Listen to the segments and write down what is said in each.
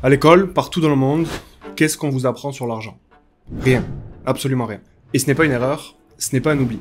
À l'école, partout dans le monde, qu'est-ce qu'on vous apprend sur l'argent? Rien. Absolument rien. Et ce n'est pas une erreur, ce n'est pas un oubli.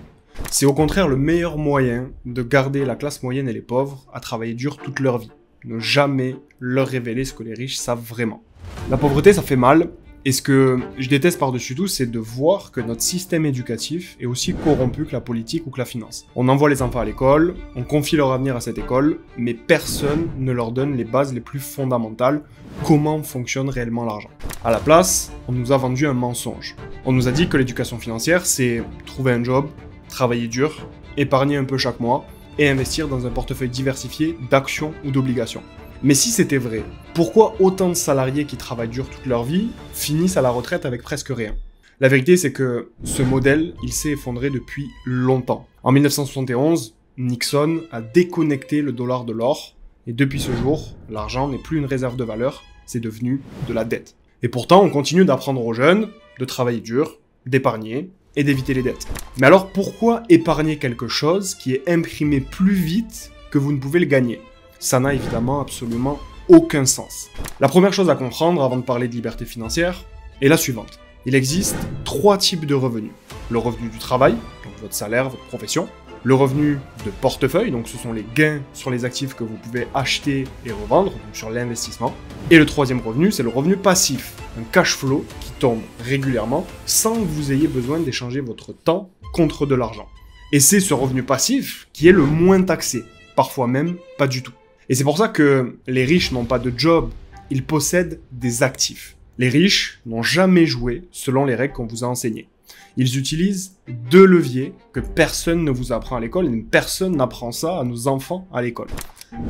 C'est au contraire le meilleur moyen de garder la classe moyenne et les pauvres à travailler dur toute leur vie. Ne jamais leur révéler ce que les riches savent vraiment. La pauvreté, ça fait mal. Et ce que je déteste par-dessus tout, c'est de voir que notre système éducatif est aussi corrompu que la politique ou que la finance. On envoie les enfants à l'école, on confie leur avenir à cette école, mais personne ne leur donne les bases les plus fondamentales, comment fonctionne réellement l'argent. À la place, on nous a vendu un mensonge. On nous a dit que l'éducation financière, c'est trouver un job, travailler dur, épargner un peu chaque mois, et investir dans un portefeuille diversifié d'actions ou d'obligations. Mais si c'était vrai, pourquoi autant de salariés qui travaillent dur toute leur vie finissent à la retraite avec presque rien? La vérité, c'est que ce modèle, il s'est effondré depuis longtemps. En 1971, Nixon a déconnecté le dollar de l'or, et depuis ce jour, l'argent n'est plus une réserve de valeur, c'est devenu de la dette. Et pourtant, on continue d'apprendre aux jeunes de travailler dur, d'épargner et d'éviter les dettes. Mais alors pourquoi épargner quelque chose qui est imprimé plus vite que vous ne pouvez le gagner? Ça n'a évidemment absolument aucun sens. La première chose à comprendre avant de parler de liberté financière est la suivante. Il existe 3 types de revenus. Le revenu du travail, donc votre salaire, votre profession. Le revenu de portefeuille, donc ce sont les gains sur les actifs que vous pouvez acheter et revendre, donc sur l'investissement. Et le troisième revenu, c'est le revenu passif, un cash flow qui tombe régulièrement sans que vous ayez besoin d'échanger votre temps contre de l'argent. Et c'est ce revenu passif qui est le moins taxé, parfois même pas du tout. Et c'est pour ça que les riches n'ont pas de job, ils possèdent des actifs. Les riches n'ont jamais joué selon les règles qu'on vous a enseignées. Ils utilisent 2 leviers que personne ne vous apprend à l'école, et personne n'apprend ça à nos enfants à l'école.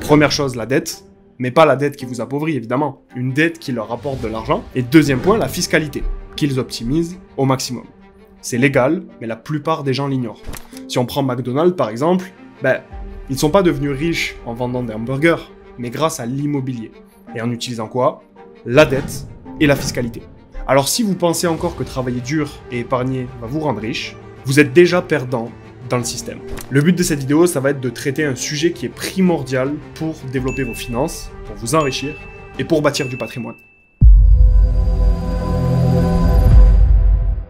Première chose, la dette, mais pas la dette qui vous appauvrit évidemment, une dette qui leur rapporte de l'argent. Et deuxième point, la fiscalité, qu'ils optimisent au maximum. C'est légal, mais la plupart des gens l'ignorent. Si on prend McDonald's par exemple, ils ne sont pas devenus riches en vendant des hamburgers, mais grâce à l'immobilier. Et en utilisant quoi? La dette et la fiscalité. Alors si vous pensez encore que travailler dur et épargner va vous rendre riche, vous êtes déjà perdant dans le système. Le but de cette vidéo, ça va être de traiter un sujet qui est primordial pour développer vos finances, pour vous enrichir et pour bâtir du patrimoine.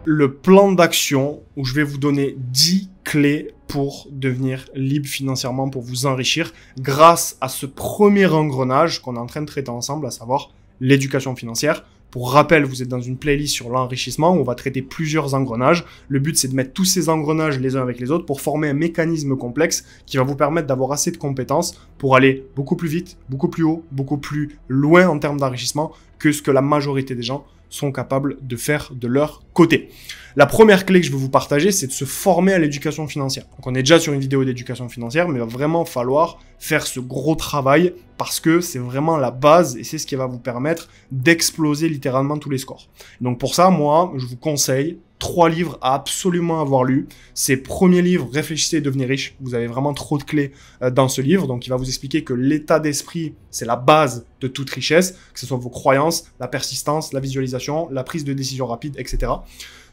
Le plan d'action où je vais vous donner 10 clés pour devenir libre financièrement, pour vous enrichir grâce à ce premier engrenage qu'on est en train de traiter ensemble, à savoir l'éducation financière. Pour rappel, vous êtes dans une playlist sur l'enrichissement où on va traiter plusieurs engrenages. Le but, c'est de mettre tous ces engrenages les uns avec les autres pour former un mécanisme complexe qui va vous permettre d'avoir assez de compétences pour aller beaucoup plus vite, beaucoup plus haut, beaucoup plus loin en termes d'enrichissement que ce que la majorité des gens sont capables de faire de leur côté. La première clé que je veux vous partager, c'est de se former à l'éducation financière. Donc on est déjà sur une vidéo d'éducation financière, mais il va vraiment falloir faire ce gros travail parce que c'est vraiment la base et c'est ce qui va vous permettre d'exploser littéralement tous les scores. Donc pour ça, moi, je vous conseille 3 livres à absolument avoir lus. C'est premier livre, Réfléchissez et devenez riche. Vous avez vraiment trop de clés dans ce livre. Donc, il va vous expliquer que l'état d'esprit, c'est la base de toute richesse, que ce soit vos croyances, la persistance, la visualisation, la prise de décision rapide, etc.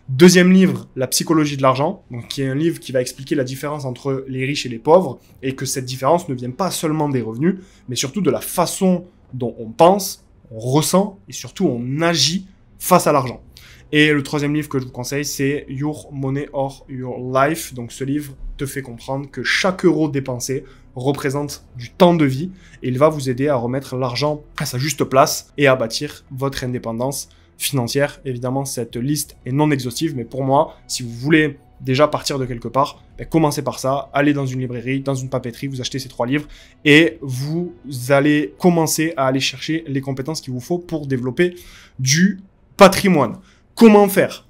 Deuxième livre, La psychologie de l'argent, donc qui est un livre qui va expliquer la différence entre les riches et les pauvres et que cette différence ne vient pas seulement des revenus, mais surtout de la façon dont on pense, on ressent et surtout on agit face à l'argent. Et le troisième livre que je vous conseille, c'est Your Money or Your Life. Donc ce livre te fait comprendre que chaque euro dépensé représente du temps de vie et il va vous aider à remettre l'argent à sa juste place et à bâtir votre indépendance financière. Évidemment, cette liste est non exhaustive, mais pour moi, si vous voulez déjà partir de quelque part, commencez par ça, allez dans une librairie, dans une papeterie, vous achetez ces 3 livres et vous allez commencer à aller chercher les compétences qu'il vous faut pour développer du patrimoine. Comment faire?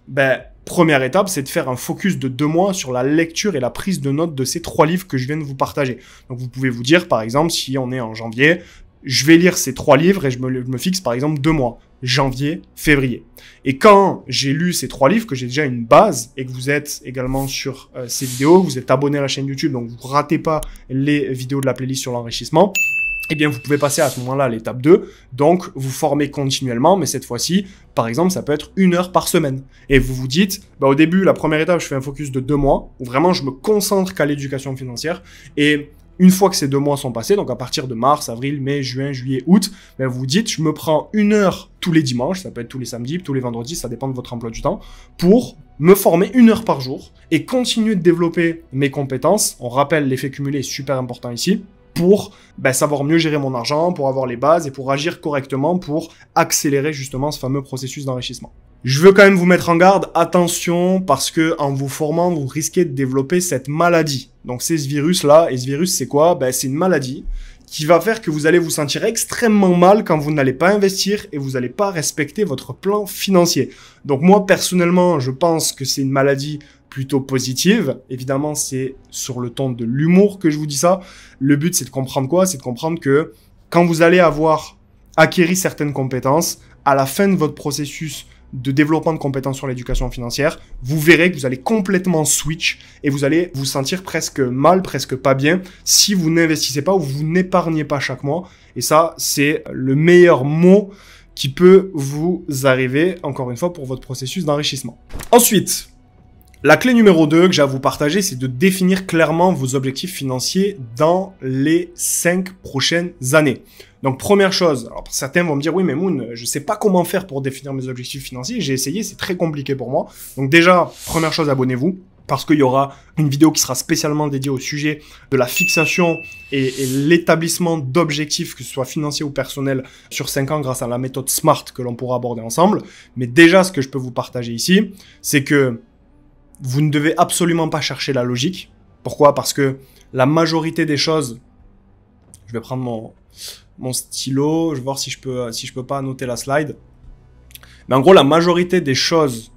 Première étape, c'est de faire un focus de 2 mois sur la lecture et la prise de notes de ces 3 livres que je viens de vous partager. Donc, vous pouvez vous dire, par exemple, si on est en janvier, je vais lire ces 3 livres et je me fixe, par exemple, 2 mois. Janvier, février. Et quand j'ai lu ces 3 livres, que j'ai déjà une base et que vous êtes également sur ces vidéos, vous êtes abonné à la chaîne YouTube, donc vous ratez pas les vidéos de la playlist sur l'enrichissement, eh bien, vous pouvez passer à ce moment-là à l'étape 2. Donc, vous formez continuellement, mais cette fois-ci, par exemple, ça peut être 1 heure par semaine. Et vous vous dites, au début, la première étape, je fais un focus de 2 mois, où vraiment je me concentre qu'à l'éducation financière. Et Une fois que ces 2 mois sont passés, donc à partir de mars, avril, mai, juin, juillet, août, ben vous dites, je me prends 1 heure tous les dimanches, ça peut être tous les samedis, tous les vendredis, ça dépend de votre emploi du temps, pour me former 1 heure par jour et continuer de développer mes compétences. On rappelle, l'effet cumulé est super important ici, pour savoir mieux gérer mon argent, pour avoir les bases et pour agir correctement, pour accélérer justement ce fameux processus d'enrichissement. Je veux quand même vous mettre en garde, attention, parce que en vous formant, vous risquez de développer cette maladie. Donc c'est ce virus-là, et ce virus c'est quoi? C'est une maladie qui va faire que vous allez vous sentir extrêmement mal quand vous n'allez pas investir et vous n'allez pas respecter votre plan financier. Donc moi personnellement, je pense que c'est une maladie plutôt positive. Évidemment, c'est sur le ton de l'humour que je vous dis ça. Le but c'est de comprendre quoi? C'est de comprendre que quand vous allez avoir acquéri certaines compétences, à la fin de votre processus de développement de compétences sur l'éducation financière, vous verrez que vous allez complètement switch et vous allez vous sentir presque mal, presque pas bien si vous n'investissez pas ou vous n'épargnez pas chaque mois. Et ça, c'est le meilleur mot qui peut vous arriver, encore une fois, pour votre processus d'enrichissement. Ensuite, la clé numéro 2 que j'ai à vous partager, c'est de définir clairement vos objectifs financiers dans les 5 prochaines années. Donc, première chose, alors certains vont me dire, oui, mais Moon, je sais pas comment faire pour définir mes objectifs financiers. J'ai essayé, c'est très compliqué pour moi. Donc déjà, première chose, abonnez-vous, parce qu'il y aura une vidéo qui sera spécialement dédiée au sujet de la fixation et l'établissement d'objectifs, que ce soit financiers ou personnels, sur 5 ans grâce à la méthode SMART que l'on pourra aborder ensemble. Mais déjà, ce que je peux vous partager ici, c'est que vous ne devez absolument pas chercher la logique. Pourquoi? Parce que la majorité des choses... Je vais prendre mon stylo, je vais voir si je peux pas annoter la slide. Mais en gros, la majorité des choses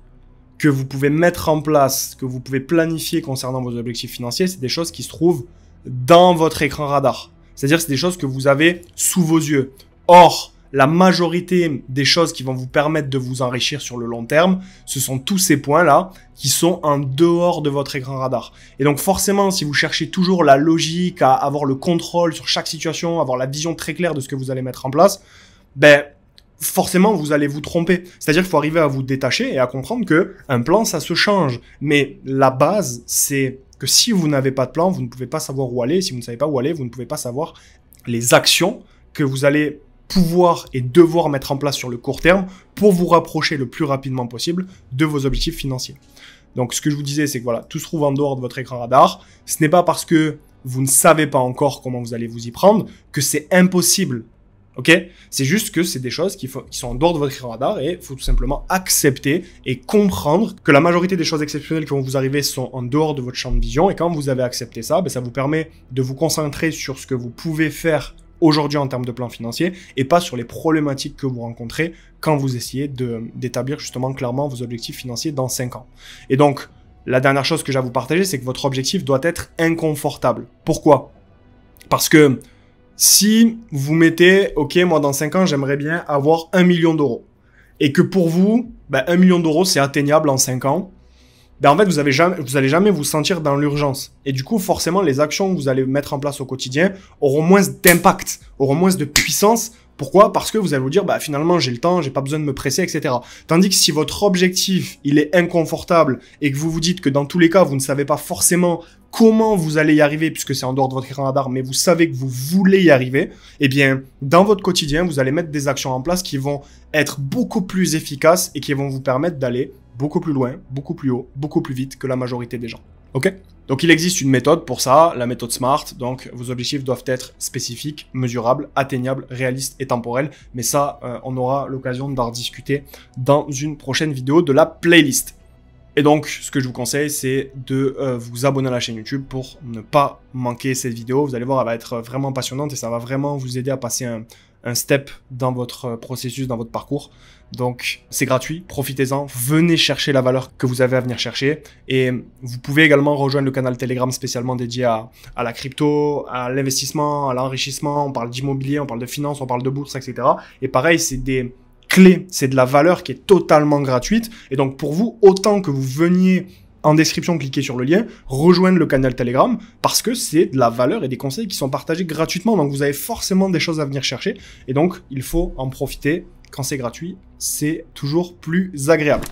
que vous pouvez mettre en place, que vous pouvez planifier concernant vos objectifs financiers, c'est des choses qui se trouvent dans votre écran radar. C'est-à-dire que c'est des choses que vous avez sous vos yeux. Or, la majorité des choses qui vont vous permettre de vous enrichir sur le long terme, ce sont tous ces points-là qui sont en dehors de votre écran radar. Et donc forcément, si vous cherchez toujours la logique, à avoir le contrôle sur chaque situation, avoir la vision très claire de ce que vous allez mettre en place, forcément, vous allez vous tromper. C'est-à-dire qu'il faut arriver à vous détacher et à comprendre que un plan, ça se change. Mais la base, c'est que si vous n'avez pas de plan, vous ne pouvez pas savoir où aller. Si vous ne savez pas où aller, vous ne pouvez pas savoir les actions que vous allez pouvoir et devoir mettre en place sur le court terme pour vous rapprocher le plus rapidement possible de vos objectifs financiers. Donc, ce que je vous disais, c'est que voilà, tout se trouve en dehors de votre écran radar. Ce n'est pas parce que vous ne savez pas encore comment vous allez vous y prendre que c'est impossible. Ok? C'est juste que c'est des choses qui sont en dehors de votre écran radar et il faut tout simplement accepter et comprendre que la majorité des choses exceptionnelles qui vont vous arriver sont en dehors de votre champ de vision. Et quand vous avez accepté ça, ça vous permet de vous concentrer sur ce que vous pouvez faire aujourd'hui en termes de plan financier et pas sur les problématiques que vous rencontrez quand vous essayez d'établir justement clairement vos objectifs financiers dans 5 ans. Et donc, la dernière chose que j'ai à vous partager, c'est que votre objectif doit être inconfortable. Pourquoi? Parce que si vous mettez, ok, moi dans 5 ans, j'aimerais bien avoir 1 million d'euros et que pour vous, 1 million d'euros, c'est atteignable en 5 ans, en fait, vous allez jamais vous sentir dans l'urgence. Et du coup, forcément, les actions que vous allez mettre en place au quotidien auront moins d'impact, auront moins de puissance. Pourquoi? Parce que vous allez vous dire, finalement, j'ai le temps, j'ai pas besoin de me presser, etc. Tandis que si votre objectif, il est inconfortable et que vous vous dites que dans tous les cas, vous ne savez pas forcément comment vous allez y arriver puisque c'est en dehors de votre écran radar, mais vous savez que vous voulez y arriver, eh bien, dans votre quotidien, vous allez mettre des actions en place qui vont être beaucoup plus efficaces et qui vont vous permettre d'aller beaucoup plus loin, beaucoup plus haut, beaucoup plus vite que la majorité des gens. Ok? Donc il existe une méthode pour ça, la méthode SMART. Donc vos objectifs doivent être spécifiques, mesurables, atteignables, réalistes et temporels. Mais ça, on aura l'occasion d'en discuter dans une prochaine vidéo de la playlist. Et donc, ce que je vous conseille, c'est de vous abonner à la chaîne YouTube pour ne pas manquer cette vidéo. Vous allez voir, elle va être vraiment passionnante et ça va vraiment vous aider à passer un step dans votre processus, dans votre parcours. Donc, c'est gratuit, profitez-en, venez chercher la valeur que vous avez à venir chercher. Et vous pouvez également rejoindre le canal Telegram spécialement dédié à la crypto, à l'investissement, à l'enrichissement. On parle d'immobilier, on parle de finance, on parle de bourse, etc. Et pareil, c'est des clés, c'est de la valeur qui est totalement gratuite. Et donc, pour vous, autant que vous veniez en description, cliquez sur le lien, rejoindre le canal Telegram, parce que c'est de la valeur et des conseils qui sont partagés gratuitement. Donc, vous avez forcément des choses à venir chercher. Et donc, il faut en profiter. Quand c'est gratuit, c'est toujours plus agréable.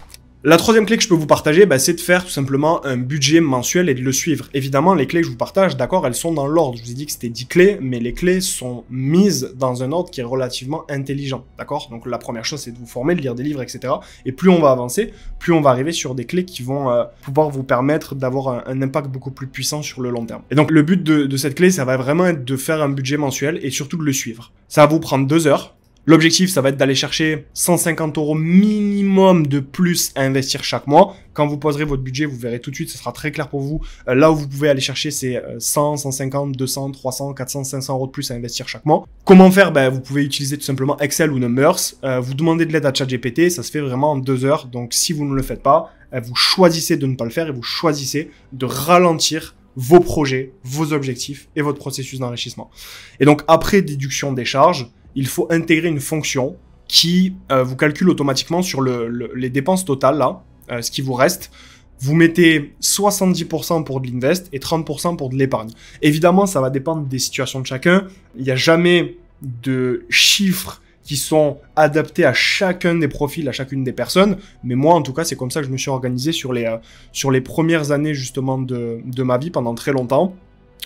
La troisième clé que je peux vous partager, c'est de faire tout simplement un budget mensuel et de le suivre. Évidemment, les clés que je vous partage, d'accord, elles sont dans l'ordre. Je vous ai dit que c'était 10 clés, mais les clés sont mises dans un ordre qui est relativement intelligent, d'accord? Donc la première chose, c'est de vous former, de lire des livres, etc. Et plus on va avancer, plus on va arriver sur des clés qui vont pouvoir vous permettre d'avoir un impact beaucoup plus puissant sur le long terme. Et donc le but de cette clé, ça va vraiment être de faire un budget mensuel et surtout de le suivre. Ça va vous prendre 2 heures. L'objectif, ça va être d'aller chercher 150 € minimum de plus à investir chaque mois. Quand vous poserez votre budget, vous verrez tout de suite, ce sera très clair pour vous. Là où vous pouvez aller chercher, c'est 100, 150, 200, 300, 400, 500 € de plus à investir chaque mois. Comment faire? Vous pouvez utiliser tout simplement Excel ou Numbers. Vous demandez de l'aide à ChatGPT, ça se fait vraiment en 2 heures. Donc si vous ne le faites pas, vous choisissez de ne pas le faire et vous choisissez de ralentir vos projets, vos objectifs et votre processus d'enrichissement. Et donc après déduction des charges, il faut intégrer une fonction qui vous calcule automatiquement sur les dépenses totales, là, ce qui vous reste. Vous mettez 70% pour de l'invest et 30% pour de l'épargne. Évidemment, ça va dépendre des situations de chacun. Il n'y a jamais de chiffres qui sont adaptés à chacun des profils, à chacune des personnes. Mais moi, en tout cas, c'est comme ça que je me suis organisé sur les premières années, justement, de ma vie, pendant très longtemps.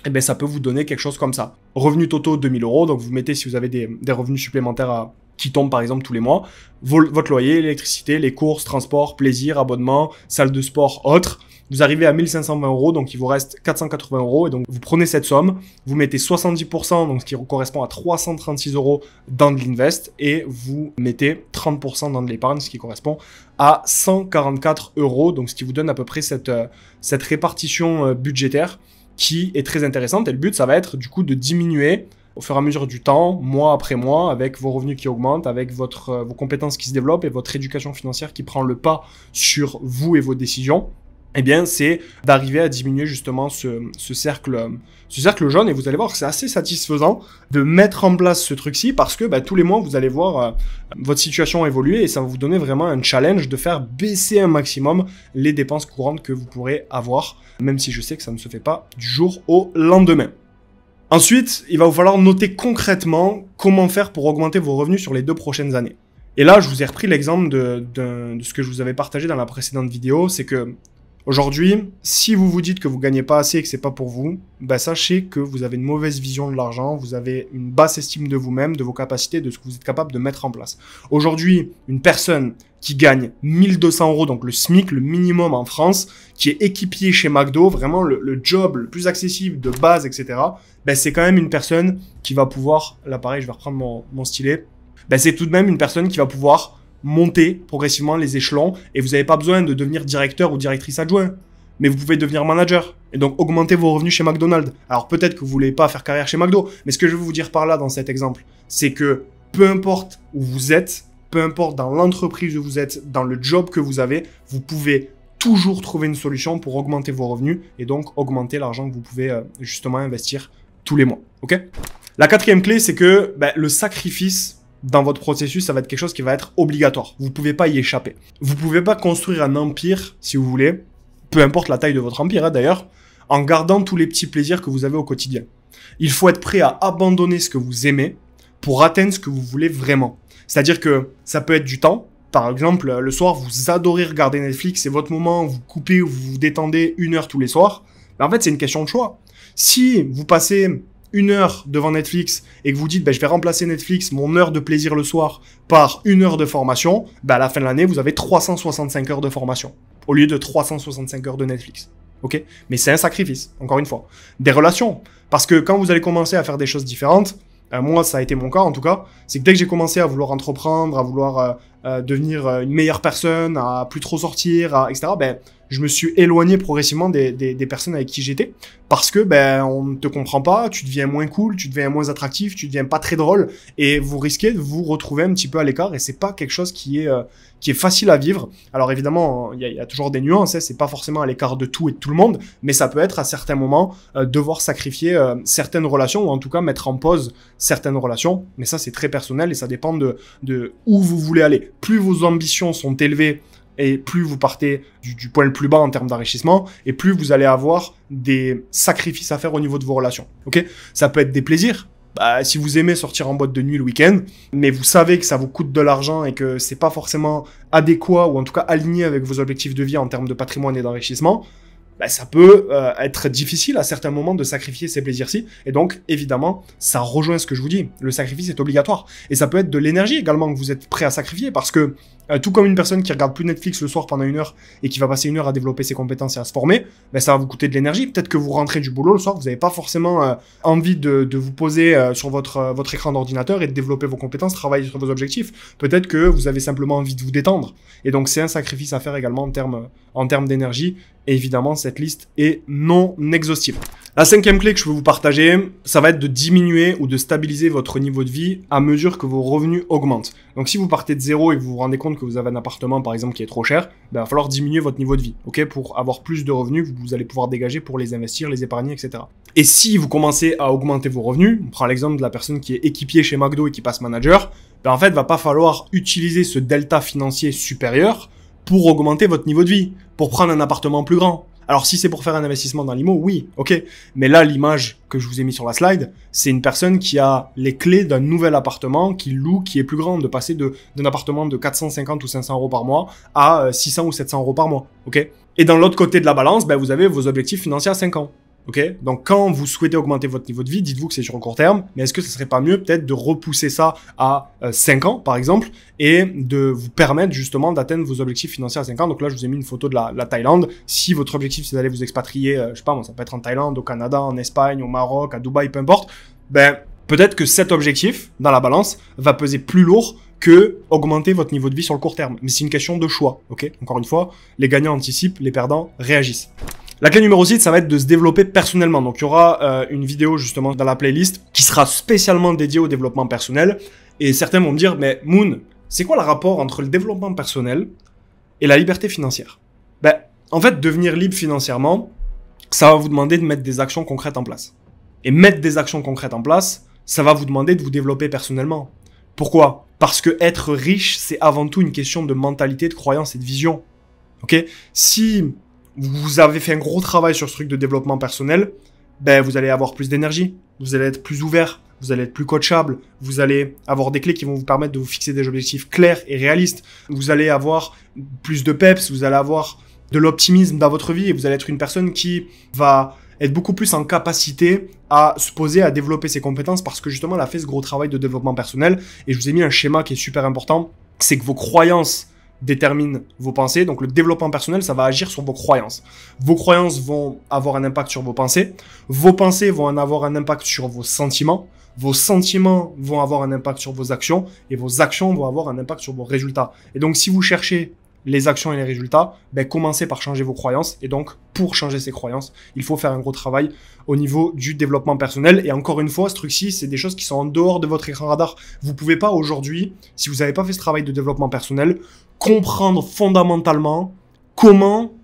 Et ça peut vous donner quelque chose comme ça. Revenus totaux 2000 €, donc vous mettez si vous avez des revenus supplémentaires qui tombent par exemple tous les mois, votre loyer, l'électricité, les courses, transport, plaisir, abonnement, salle de sport, autres. Vous arrivez à 1520 €, donc il vous reste 480 €, et donc vous prenez cette somme, vous mettez 70%, donc ce qui correspond à 336 € dans de l'invest, et vous mettez 30% dans de l'épargne, ce qui correspond à 144 €, donc ce qui vous donne à peu près cette répartition budgétaire qui est très intéressante. Et le but, ça va être du coup de diminuer au fur et à mesure du temps, mois après mois, avec vos revenus qui augmentent, avec vos compétences qui se développent et votre éducation financière qui prend le pas sur vous et vos décisions. C'est d'arriver à diminuer justement ce cercle jaune. Et vous allez voir que c'est assez satisfaisant de mettre en place ce truc-ci parce que tous les mois, vous allez voir votre situation évoluer et ça va vous donner vraiment un challenge de faire baisser un maximum les dépenses courantes que vous pourrez avoir, même si je sais que ça ne se fait pas du jour au lendemain. Ensuite, il va vous falloir noter concrètement comment faire pour augmenter vos revenus sur les 2 prochaines années. Et là, je vous ai repris l'exemple de ce que je vous avais partagé dans la précédente vidéo, c'est que aujourd'hui, si vous vous dites que vous gagnez pas assez et que c'est pas pour vous, sachez que vous avez une mauvaise vision de l'argent, vous avez une basse estime de vous-même, de vos capacités, de ce que vous êtes capable de mettre en place. Aujourd'hui, une personne qui gagne 1200 €, donc le SMIC, le minimum en France, qui est équipier chez McDo, vraiment le job le plus accessible, de base, etc., c'est quand même une personne qui va pouvoir, là pareil, je vais reprendre mon stylet, c'est tout de même une personne qui va pouvoir monter progressivement les échelons et vous n'avez pas besoin de devenir directeur ou directrice adjoint, mais vous pouvez devenir manager et donc augmenter vos revenus chez McDonald's. Alors peut-être que vous voulez pas faire carrière chez McDo, mais ce que je veux vous dire par là dans cet exemple, c'est que peu importe où vous êtes, peu importe dans l'entreprise où vous êtes, dans le job que vous avez, vous pouvez toujours trouver une solution pour augmenter vos revenus et donc augmenter l'argent que vous pouvez justement investir tous les mois. Ok ? La quatrième clé, c'est que le sacrifice dans votre processus, ça va être quelque chose qui va être obligatoire. Vous ne pouvez pas y échapper. Vous ne pouvez pas construire un empire, si vous voulez, peu importe la taille de votre empire d'ailleurs, en gardant tous les petits plaisirs que vous avez au quotidien. Il faut être prêt à abandonner ce que vous aimez pour atteindre ce que vous voulez vraiment. C'est-à-dire que ça peut être du temps. Par exemple, le soir, vous adorez regarder Netflix, c'est votre moment, vous coupez ou vous vous détendez 1 heure tous les soirs. En fait, c'est une question de choix. Si vous passez 1 heure devant Netflix et que vous dites je vais remplacer Netflix, mon heure de plaisir le soir, par 1 heure de formation, à la fin de l'année, vous avez 365 heures de formation au lieu de 365 heures de Netflix. Ok ? Mais c'est un sacrifice, encore une fois. Des relations. Parce que quand vous allez commencer à faire des choses différentes, moi, ça a été mon cas en tout cas, c'est que dès que j'ai commencé à vouloir entreprendre, à vouloir devenir une meilleure personne, à plus trop sortir, etc., je me suis éloigné progressivement des personnes avec qui j'étais parce que on ne te comprend pas, tu deviens moins cool, tu deviens moins attractif, tu deviens pas très drôle et vous risquez de vous retrouver un petit peu à l'écart et c'est pas quelque chose qui est facile à vivre. Alors évidemment, il y a toujours des nuances, hein, c'est pas forcément à l'écart de tout et de tout le monde, mais ça peut être à certains moments devoir sacrifier certaines relations ou en tout cas mettre en pause certaines relations, mais ça c'est très personnel et ça dépend de où vous voulez aller. Plus vos ambitions sont élevées et plus vous partez du point le plus bas en termes d'enrichissement, et plus vous allez avoir des sacrifices à faire au niveau de vos relations. Ok ? Ça peut être des plaisirs. Bah, si vous aimez sortir en boîte de nuit le week-end, mais vous savez que ça vous coûte de l'argent et que c'est pas forcément adéquat ou en tout cas aligné avec vos objectifs de vie en termes de patrimoine et d'enrichissement, bah, ça peut être difficile à certains moments de sacrifier ces plaisirs-ci. Et donc, évidemment, ça rejoint ce que je vous dis. Le sacrifice est obligatoire. Et ça peut être de l'énergie également que vous êtes prêt à sacrifier parce que tout comme une personne qui regarde plus Netflix le soir pendant 1 heure et qui va passer 1 heure à développer ses compétences et à se former, ben ça va vous coûter de l'énergie. Peut-être que vous rentrez du boulot le soir, vous n'avez pas forcément envie de vous poser sur votre écran d'ordinateur et de développer vos compétences, travailler sur vos objectifs. Peut-être que vous avez simplement envie de vous détendre. Et donc c'est un sacrifice à faire également en termes d'énergie. Et évidemment, cette liste est non exhaustive. La 5e clé que je veux vous partager, ça va être de diminuer ou de stabiliser votre niveau de vie à mesure que vos revenus augmentent. Donc si vous partez de zéro et que vous vous rendez compte que vous avez un appartement par exemple qui est trop cher, ben, il va falloir diminuer votre niveau de vie, ok, pour avoir plus de revenus que vous allez pouvoir dégager pour les investir, les épargner, etc. Et si vous commencez à augmenter vos revenus, on prend l'exemple de la personne qui est équipier chez McDo et qui passe manager, ben en fait, il va pas falloir utiliser ce delta financier supérieur pour augmenter votre niveau de vie, pour prendre un appartement plus grand. Alors si c'est pour faire un investissement dans l'IMO, oui, ok. Mais là, l'image que je vous ai mis sur la slide, c'est une personne qui a les clés d'un nouvel appartement, qui loue, qui est plus grand, de passer d'un appartement de 450 ou 500 euros par mois à 600 ou 700 euros par mois, ok. Et dans l'autre côté de la balance, ben, vous avez vos objectifs financiers à 5 ans. Ok, donc quand vous souhaitez augmenter votre niveau de vie, dites-vous que c'est sur le court terme, mais est-ce que ce serait pas mieux peut-être de repousser ça à 5 ans par exemple et de vous permettre justement d'atteindre vos objectifs financiers à 5 ans. Donc là je vous ai mis une photo de la Thaïlande. Si votre objectif c'est d'aller vous expatrier, je sais pas moi, ça peut être en Thaïlande, au Canada, en Espagne, au Maroc, à Dubaï, peu importe, ben peut-être que cet objectif dans la balance va peser plus lourd que augmenter votre niveau de vie sur le court terme. Mais c'est une question de choix, ok. Encore une fois, les gagnants anticipent, les perdants réagissent. La clé numéro 6, ça va être de se développer personnellement. Donc, il y aura une vidéo justement dans la playlist qui sera spécialement dédiée au développement personnel. Et certains vont me dire, mais Moon, c'est quoi le rapport entre le développement personnel et la liberté financière? Ben, en fait, devenir libre financièrement, ça va vous demander de mettre des actions concrètes en place. Et mettre des actions concrètes en place, ça va vous demander de vous développer personnellement. Pourquoi? Parce que être riche, c'est avant tout une question de mentalité, de croyance et de vision. Ok? Si vous avez fait un gros travail sur ce truc de développement personnel, ben vous allez avoir plus d'énergie, vous allez être plus ouvert, vous allez être plus coachable, vous allez avoir des clés qui vont vous permettre de vous fixer des objectifs clairs et réalistes, vous allez avoir plus de peps, vous allez avoir de l'optimisme dans votre vie et vous allez être une personne qui va être beaucoup plus en capacité à se poser, à développer ses compétences parce que justement elle a fait ce gros travail de développement personnel. Et je vous ai mis un schéma qui est super important, c'est que vos croyances déterminent vos pensées. Donc le développement personnel, ça va agir sur vos croyances. Vos croyances vont avoir un impact sur vos pensées vont en avoir un impact sur vos sentiments vont avoir un impact sur vos actions et vos actions vont avoir un impact sur vos résultats. Et donc si vous cherchez les actions et les résultats, ben commencez par changer vos croyances. Et donc, pour changer ces croyances, il faut faire un gros travail au niveau du développement personnel. Et encore une fois, ce truc-ci, c'est des choses qui sont en dehors de votre écran radar. Vous pouvez pas aujourd'hui, si vous n'avez pas fait ce travail de développement personnel, comprendre fondamentalement comment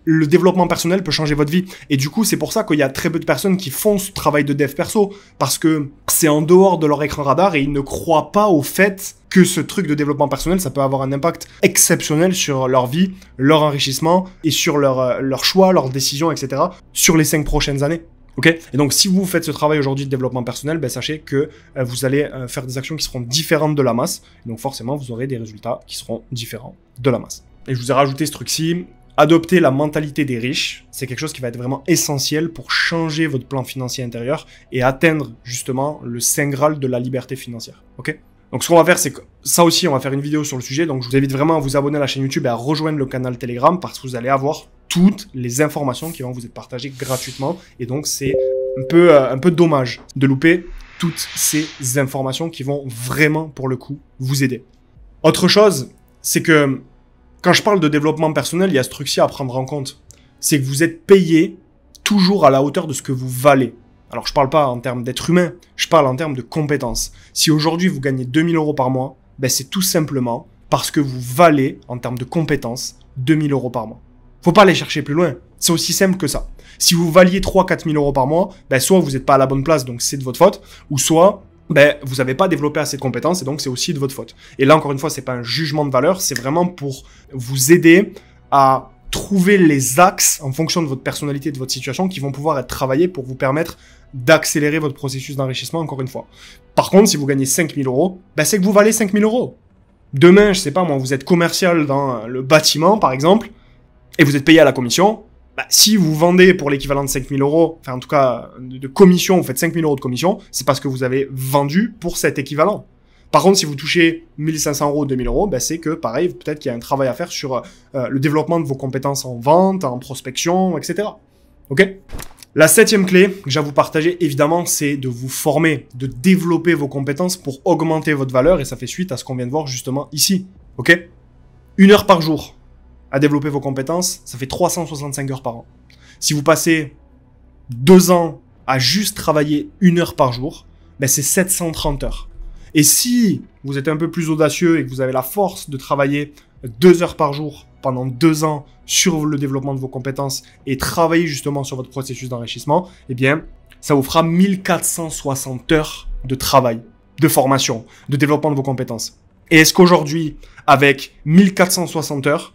le développement personnel peut changer votre vie. Et du coup, c'est pour ça qu'il y a très peu de personnes qui font ce travail de dev perso, parce que c'est en dehors de leur écran radar et ils ne croient pas au fait que ce truc de développement personnel, ça peut avoir un impact exceptionnel sur leur vie, leur enrichissement et sur leur choix, leurs décisions, etc. sur les 5 prochaines années. Ok? Et donc, si vous faites ce travail aujourd'hui de développement personnel, ben, sachez que vous allez faire des actions qui seront différentes de la masse. Et donc, forcément, vous aurez des résultats qui seront différents de la masse. Et je vous ai rajouté ce truc-ci. Adopter la mentalité des riches, c'est quelque chose qui va être vraiment essentiel pour changer votre plan financier intérieur et atteindre justement le saint graal de la liberté financière. Ok? Donc ce qu'on va faire, c'est que ça aussi, on va faire une vidéo sur le sujet. Donc je vous invite vraiment à vous abonner à la chaîne YouTube et à rejoindre le canal Telegram parce que vous allez avoir toutes les informations qui vont vous être partagées gratuitement. Et donc c'est un peu dommage de louper toutes ces informations qui vont vraiment, pour le coup, vous aider. Autre chose, c'est que quand je parle de développement personnel, il y a ce truc-ci à prendre en compte. C'est que vous êtes payé toujours à la hauteur de ce que vous valez. Alors, je parle pas en termes d'être humain, je parle en termes de compétences. Si aujourd'hui vous gagnez 2000 euros par mois, ben c'est tout simplement parce que vous valez, en termes de compétences, 2000 euros par mois. Faut pas aller chercher plus loin. C'est aussi simple que ça. Si vous valiez 3-4 000 euros par mois, ben soit vous n'êtes pas à la bonne place, donc c'est de votre faute, ou soit ben, vous n'avez pas développé assez de compétences et donc c'est aussi de votre faute. Et là, encore une fois, c'est pas un jugement de valeur, c'est vraiment pour vous aider à trouver les axes en fonction de votre personnalité et de votre situation qui vont pouvoir être travaillés pour vous permettre d'accélérer votre processus d'enrichissement, encore une fois. Par contre, si vous gagnez 5 000 euros, ben c'est que vous valez 5 000 euros. Demain, je sais pas moi, vous êtes commercial dans le bâtiment, par exemple, et vous êtes payé à la commission. Bah, si vous vendez pour l'équivalent de 5 000 euros, enfin en tout cas de commission, vous faites 5 000 euros de commission, c'est parce que vous avez vendu pour cet équivalent. Par contre, si vous touchez 1 500 euros, 2 000 euros, bah, c'est que pareil, peut-être qu'il y a un travail à faire sur le développement de vos compétences en vente, en prospection, etc. Ok ? La 7e clé que j'ai à vous partager, évidemment, c'est de vous former, de développer vos compétences pour augmenter votre valeur, et ça fait suite à ce qu'on vient de voir justement ici. Ok ? 1 heure par jour à développer vos compétences, ça fait 365 heures par an. Si vous passez 2 ans à juste travailler 1 heure par jour, ben c'est 730 heures. Et si vous êtes un peu plus audacieux et que vous avez la force de travailler 2 heures par jour pendant 2 ans sur le développement de vos compétences et travailler justement sur votre processus d'enrichissement, eh bien, ça vous fera 1460 heures de travail, de formation, de développement de vos compétences. Et est-ce qu'aujourd'hui, avec 1460 heures,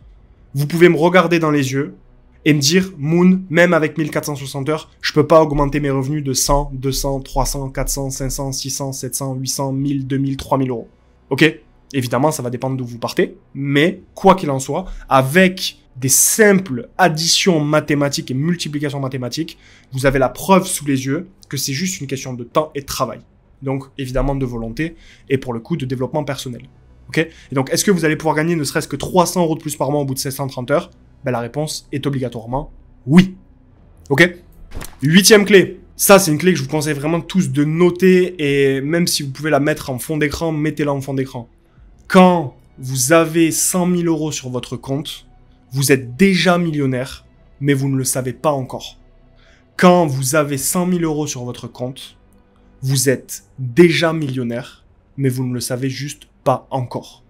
vous pouvez me regarder dans les yeux et me dire, Moon, même avec 1460 heures, je peux pas augmenter mes revenus de 100, 200, 300, 400, 500, 600, 700, 800, 1000, 2000, 3000 euros. Ok ? Évidemment, ça va dépendre d'où vous partez, mais quoi qu'il en soit, avec des simples additions mathématiques et multiplications mathématiques, vous avez la preuve sous les yeux que c'est juste une question de temps et de travail. Donc, évidemment, de volonté et pour le coup, de développement personnel. Ok ? Et donc, est-ce que vous allez pouvoir gagner ne serait-ce que 300 euros de plus par mois au bout de 730 heures ? Ben, la réponse est obligatoirement oui. Ok ? 8e clé. Ça, c'est une clé que je vous conseille vraiment tous de noter et même si vous pouvez la mettre en fond d'écran, mettez-la en fond d'écran. Quand vous avez 100 000 euros sur votre compte, vous êtes déjà millionnaire, mais vous ne le savez pas encore. Quand vous avez 100 000 euros sur votre compte, vous êtes déjà millionnaire, mais vous ne le savez juste pas encore.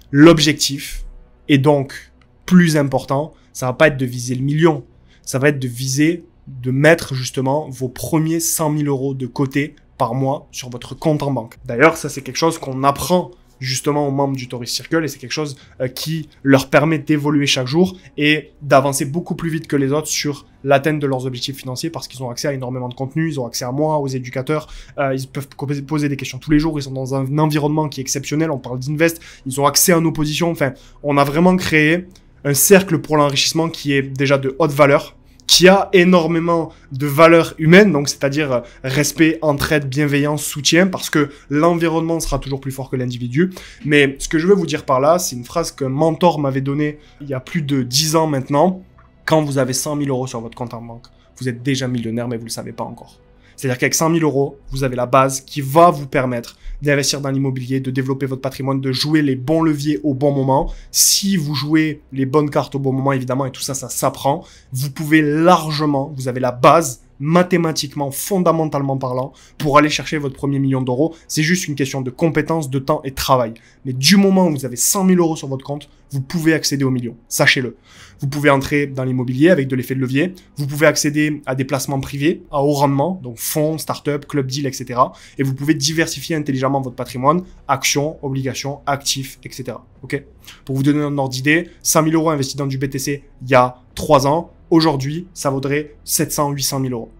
L'objectif est donc plus important, ça va pas être de viser le million, ça va être de viser, de mettre justement vos premiers 100 000 euros de côté par mois sur votre compte en banque. D'ailleurs, ça c'est quelque chose qu'on apprend justement aux membres du Tourist Circle et c'est quelque chose qui leur permet d'évoluer chaque jour et d'avancer beaucoup plus vite que les autres sur l'atteinte de leurs objectifs financiers parce qu'ils ont accès à énormément de contenu, ils ont accès à moi, aux éducateurs, ils peuvent poser des questions tous les jours, ils sont dans un environnement qui est exceptionnel, on parle d'Invest, ils ont accès à nos positions, enfin, on a vraiment créé un cercle pour l'enrichissement qui est déjà de haute valeur, qui a énormément de valeurs humaines, donc c'est-à-dire respect, entraide, bienveillance, soutien, parce que l'environnement sera toujours plus fort que l'individu. Mais ce que je veux vous dire par là, c'est une phrase qu'un mentor m'avait donnée il y a plus de 10 ans maintenant. Quand vous avez 100 000 euros sur votre compte en banque, vous êtes déjà millionnaire, mais vous ne le savez pas encore. C'est-à-dire qu'avec 100 000 euros, vous avez la base qui va vous permettre d'investir dans l'immobilier, de développer votre patrimoine, de jouer les bons leviers au bon moment. Si vous jouez les bonnes cartes au bon moment, évidemment, et tout ça, ça s'apprend, vous pouvez largement, vous avez la base mathématiquement, fondamentalement parlant, pour aller chercher votre premier million d'euros. C'est juste une question de compétences, de temps et de travail. Mais du moment où vous avez 100 000 euros sur votre compte, vous pouvez accéder au million. Sachez-le. Vous pouvez entrer dans l'immobilier avec de l'effet de levier. Vous pouvez accéder à des placements privés à haut rendement, donc fonds, start-up, club deal, etc. Et vous pouvez diversifier intelligemment votre patrimoine, actions, obligations, actifs, etc. Ok ? Pour vous donner un ordre d'idée, 100 000 euros investis dans du BTC il y a 3 ans. Aujourd'hui, ça vaudrait 700, 800 000 euros.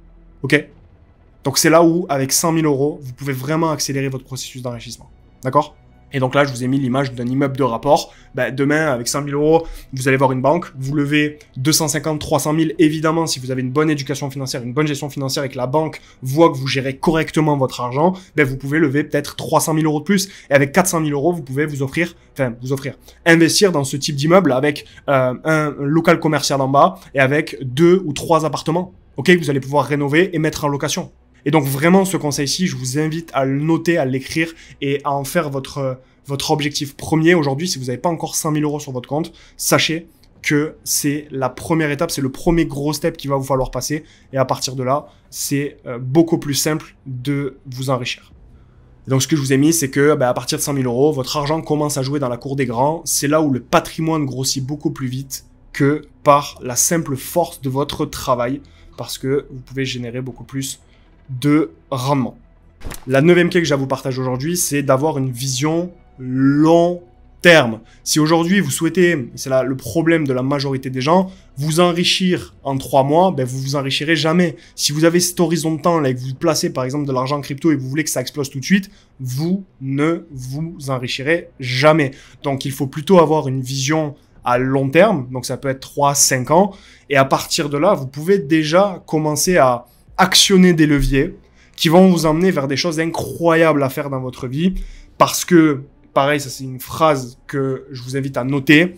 Ok ? Donc, c'est là où, avec 100 000 euros, vous pouvez vraiment accélérer votre processus d'enrichissement. D'accord ? Et donc là, je vous ai mis l'image d'un immeuble de rapport. Demain, avec 100 000 euros, vous allez voir une banque, vous levez 250, 300 000. Évidemment, si vous avez une bonne éducation financière, une bonne gestion financière et que la banque voit que vous gérez correctement votre argent, vous pouvez lever peut-être 300 000 euros de plus. Et avec 400 000 euros, vous pouvez investir dans ce type d'immeuble avec un local commercial en bas et avec 2 ou 3 appartements. Ok, vous allez pouvoir rénover et mettre en location. Et donc vraiment, ce conseil-ci, je vous invite à le noter, à l'écrire et à en faire votre objectif premier. Aujourd'hui, si vous n'avez pas encore 100 000 euros sur votre compte, sachez que c'est la première étape, c'est le premier gros step qu'il va vous falloir passer. Et à partir de là, c'est beaucoup plus simple de vous enrichir. Et donc ce que je vous ai mis, c'est que à partir de 100 000 euros, votre argent commence à jouer dans la cour des grands. C'est là où le patrimoine grossit beaucoup plus vite que par la simple force de votre travail, parce que vous pouvez générer beaucoup plus de rendement. La 9e clé que j'ai à vous partager aujourd'hui, c'est d'avoir une vision long terme. Si aujourd'hui vous souhaitez, c'est là le problème de la majorité des gens, vous enrichir en 3 mois, ben vous vous enrichirez jamais. Si vous avez cet horizon de temps là et que vous placez par exemple de l'argent en crypto et que vous voulez que ça explose tout de suite, vous ne vous enrichirez jamais. Donc il faut plutôt avoir une vision à long terme, donc ça peut être 3-5 ans, et à partir de là, vous pouvez déjà commencer à actionner des leviers qui vont vous emmener vers des choses incroyables à faire dans votre vie, parce que pareil, ça c'est une phrase que je vous invite à noter,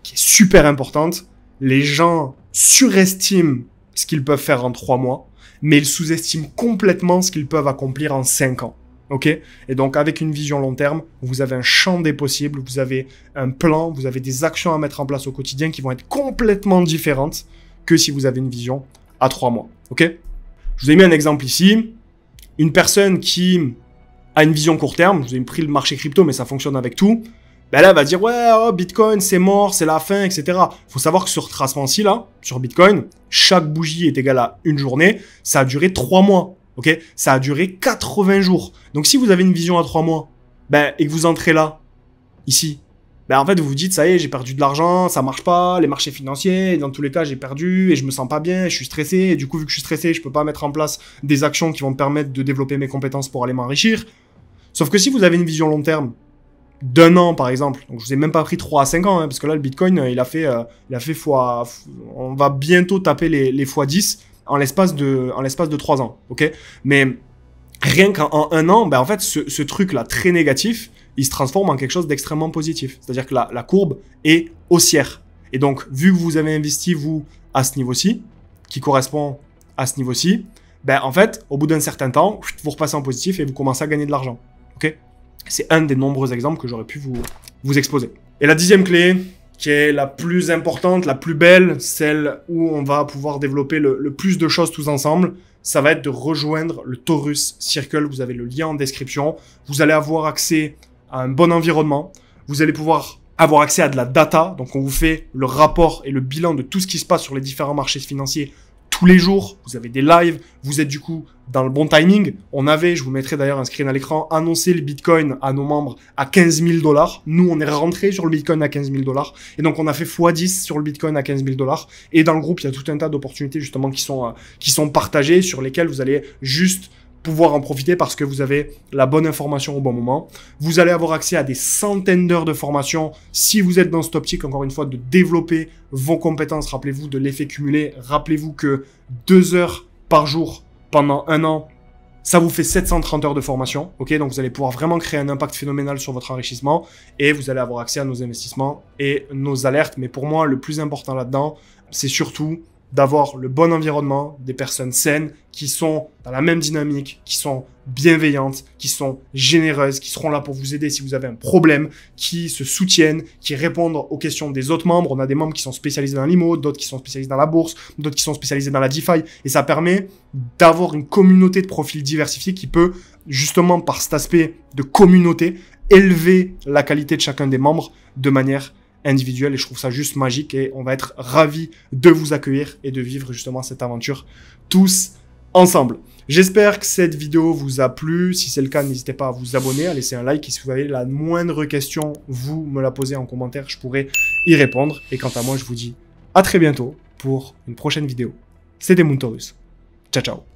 qui est super importante. Les gens surestiment ce qu'ils peuvent faire en 3 mois, mais ils sous-estiment complètement ce qu'ils peuvent accomplir en 5 ans. Ok? Et donc, avec une vision long terme, vous avez un champ des possibles, vous avez un plan, vous avez des actions à mettre en place au quotidien qui vont être complètement différentes que si vous avez une vision à 3 mois. Ok? Je vous ai mis un exemple ici. Une personne qui a une vision court terme, je vous ai pris le marché crypto, mais ça fonctionne avec tout, ben là, elle va dire, ouais, oh, Bitcoin, c'est mort, c'est la fin, etc. Il faut savoir que sur Trasmancy, là, sur Bitcoin, chaque bougie est égale à une journée. Ça a duré 3 mois. Ok? Ça a duré 80 jours. Donc, si vous avez une vision à 3 mois, ben, et que vous entrez là, ici, ben, en fait, vous vous dites, ça y est, j'ai perdu de l'argent, ça marche pas, les marchés financiers, dans tous les cas, j'ai perdu, et je me sens pas bien, je suis stressé, et du coup, vu que je suis stressé, je peux pas mettre en place des actions qui vont me permettre de développer mes compétences pour aller m'enrichir. Sauf que si vous avez une vision long terme, d'un an, par exemple, donc je vous ai même pas pris 3 à 5 ans, hein, parce que là, le Bitcoin, il a fait on va bientôt taper les x10 en l'espace de 3 ans, ok? Mais rien qu'en un an, ben en fait, ce truc-là, très négatif, il se transforme en quelque chose d'extrêmement positif. C'est-à-dire que la courbe est haussière. Et donc, vu que vous avez investi, vous, à ce niveau-ci, qui correspond à ce niveau-ci, ben en fait, au bout d'un certain temps, vous repassez en positif et vous commencez à gagner de l'argent, ok? C'est un des nombreux exemples que j'aurais pu vous exposer. Et la 10e clé, qui est la plus importante, la plus belle, celle où on va pouvoir développer le plus de choses tous ensemble, ça va être de rejoindre le Taurus Circle. Vous avez le lien en description. Vous allez avoir accès à un bon environnement. Vous allez pouvoir avoir accès à de la data. Donc, on vous fait le rapport et le bilan de tout ce qui se passe sur les différents marchés financiers tous les jours. Vous avez des lives. Vous êtes du coup dans le bon timing. On avait, je vous mettrai d'ailleurs un screen à l'écran, annoncé le Bitcoin à nos membres à 15 000 $. Nous, on est rentré sur le Bitcoin à 15 000 $. Et donc, on a fait x10 sur le Bitcoin à 15 000 $. Et dans le groupe, il y a tout un tas d'opportunités justement qui sont partagées, sur lesquelles vous allez juste pouvoir en profiter parce que vous avez la bonne information au bon moment. Vous allez avoir accès à des centaines d'heures de formation si vous êtes dans cette optique, encore une fois, de développer vos compétences. Rappelez-vous de l'effet cumulé. Rappelez-vous que 2 heures par jour pendant un an, ça vous fait 730 heures de formation. Ok, donc vous allez pouvoir vraiment créer un impact phénoménal sur votre enrichissement et vous allez avoir accès à nos investissements et nos alertes. Mais pour moi, le plus important là-dedans, c'est surtout d'avoir le bon environnement, des personnes saines qui sont dans la même dynamique, qui sont bienveillantes, qui sont généreuses, qui seront là pour vous aider si vous avez un problème, qui se soutiennent, qui répondent aux questions des autres membres. On a des membres qui sont spécialisés dans l'IMO, d'autres qui sont spécialisés dans la bourse, d'autres qui sont spécialisés dans la DeFi. Et ça permet d'avoir une communauté de profils diversifiés qui peut, justement par cet aspect de communauté, élever la qualité de chacun des membres de manière individuel, et je trouve ça juste magique et on va être ravis de vous accueillir et de vivre justement cette aventure tous ensemble. J'espère que cette vidéo vous a plu. Si c'est le cas, n'hésitez pas à vous abonner, à laisser un like et si vous avez la moindre question, vous me la posez en commentaire, je pourrai y répondre. Et quant à moi, je vous dis à très bientôt pour une prochaine vidéo. C'était Moon Taurus. Ciao, ciao.